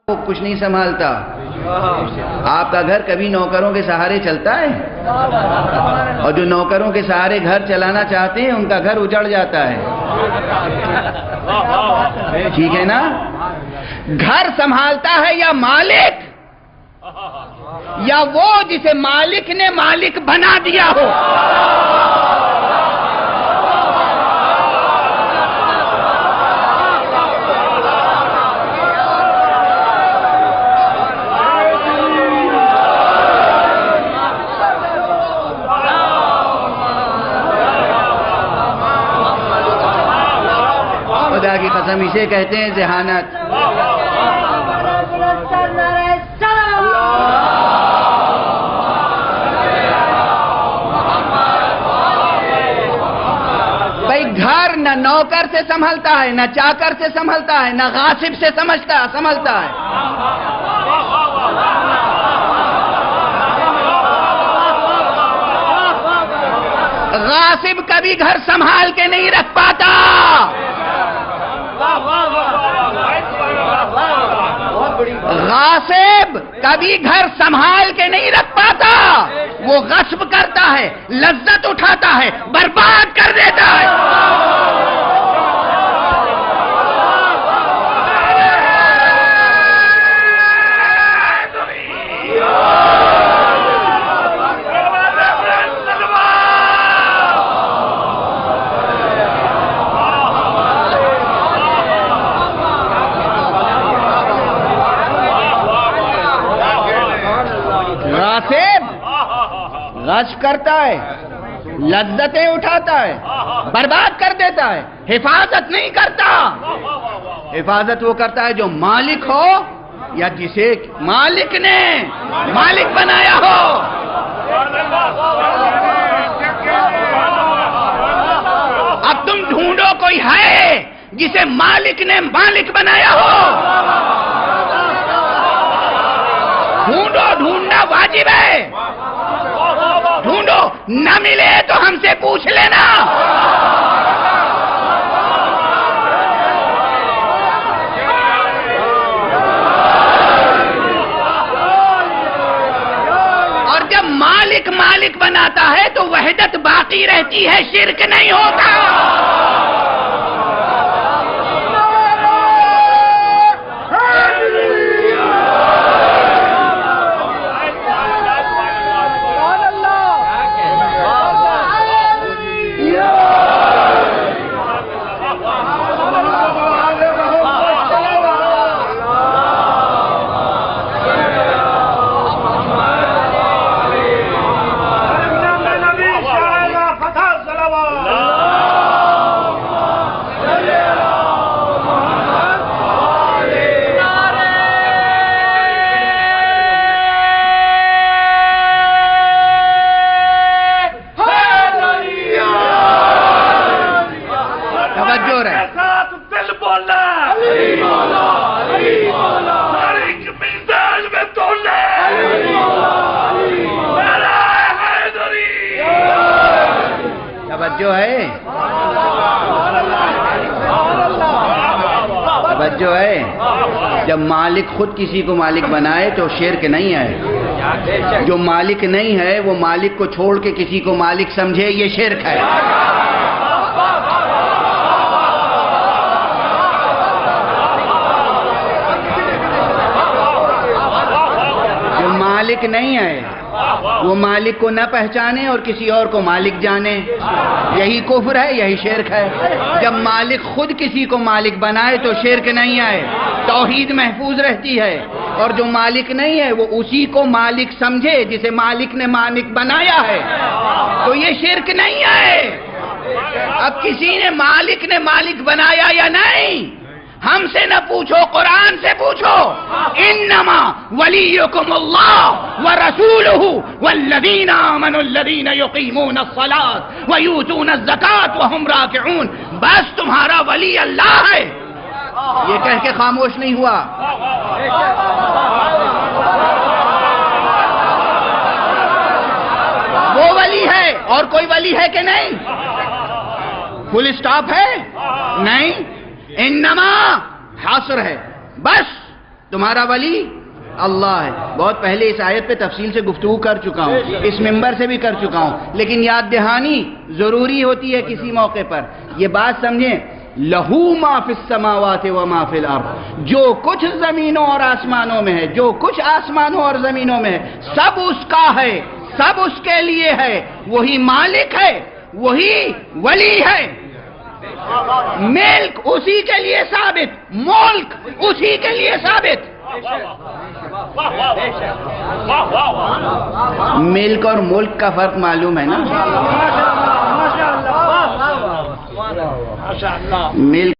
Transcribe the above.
وہ کچھ نہیں سنبھالتا. آپ کا گھر کبھی نوکروں کے سہارے چلتا ہے؟ اور جو نوکروں کے سہارے گھر چلانا چاہتے ہیں ان کا گھر اجڑ جاتا ہے. ٹھیک ہے نا؟ گھر سنبھالتا ہے یا مالک، یا وہ جسے مالک نے مالک بنا دیا ہو؟ خدا کی قسم اسے کہتے ہیں ذہانت. بھائی گھر نہ نوکر سے سنبھلتا ہے، نہ چاکر سے سنبھلتا ہے، نہ غاصب سے سنبھلتا ہے. غاصب کبھی گھر سنبھال کے نہیں رکھ پاتا. غاصب کبھی گھر سنبھال کے نہیں رکھ پاتا. وہ غصب کرتا ہے، لذت اٹھاتا ہے، برباد کر دیتا ہے. غصب کرتا ہے، لذتیں اٹھاتا ہے، برباد کر دیتا ہے، حفاظت نہیں کرتا. حفاظت وہ کرتا ہے جو مالک ہو یا جسے مالک نے مالک بنایا ہو. اب تم ڈھونڈو کوئی ہے جسے مالک نے مالک بنایا ہو. ڈھونڈنا واجب ہے. ڈھونڈو، نہ ملے تو ہم سے پوچھ لینا. اور جب مالک مالک بناتا ہے تو وحدت باقی رہتی ہے، شرک نہیں ہوتا. توجہ ہے. جب مالک خود کسی کو مالک بنائے تو شرک نہیں ہے. جو مالک نہیں ہے وہ مالک کو چھوڑ کے کسی کو مالک سمجھے، یہ شرک ہے. جو مالک نہیں ہے وہ مالک کو نہ پہچانے اور کسی اور کو مالک جانے، یہی کفر ہے، یہی شرک ہے. جب مالک خود کسی کو مالک بنائے تو شرک نہیں ہے، توحید محفوظ رہتی ہے. اور جو مالک نہیں ہے وہ اسی کو مالک سمجھے جسے مالک نے مالک بنایا ہے، تو یہ شرک نہیں ہے. اب کسی نے مالک بنایا یا نہیں ہم سے نہ پوچھو، قرآن سے پوچھو. انما ولیکم اللہ ورسولہ والذین آمنوا الذین یقیمون الصلاۃ ویؤتون الزکاۃ وہم راکعون. بس تمہارا ولی اللہ ہے. یہ کہہ کے خاموش نہیں ہوا. وہ ولی ہے اور کوئی ولی ہے کہ نہیں؟ فل اسٹاپ ہے؟ نہیں. انما حاصر ہے. بس تمہارا ولی اللہ ہے. بہت پہلے اس آیت پہ تفصیل سے گفتگو کر چکا ہوں, اس ممبر سے بھی کر چکا ہوں, لیکن یاد دہانی ضروری ہوتی ہے کسی موقع پر. یہ بات سمجھیں, لہو ما فی السماوات و ما فی الارض, جو کچھ زمینوں اور آسمانوں میں ہے, جو کچھ آسمانوں اور زمینوں میں ہے, سب اس کا ہے, سب اس کے لیے ہے. وہی مالک ہے, وہی ولی ہے. ملک اسی کے لیے ثابت, ملک اسی کے لیے ثابت. ملک اور ملک کا فرق معلوم ہے نا؟ ملک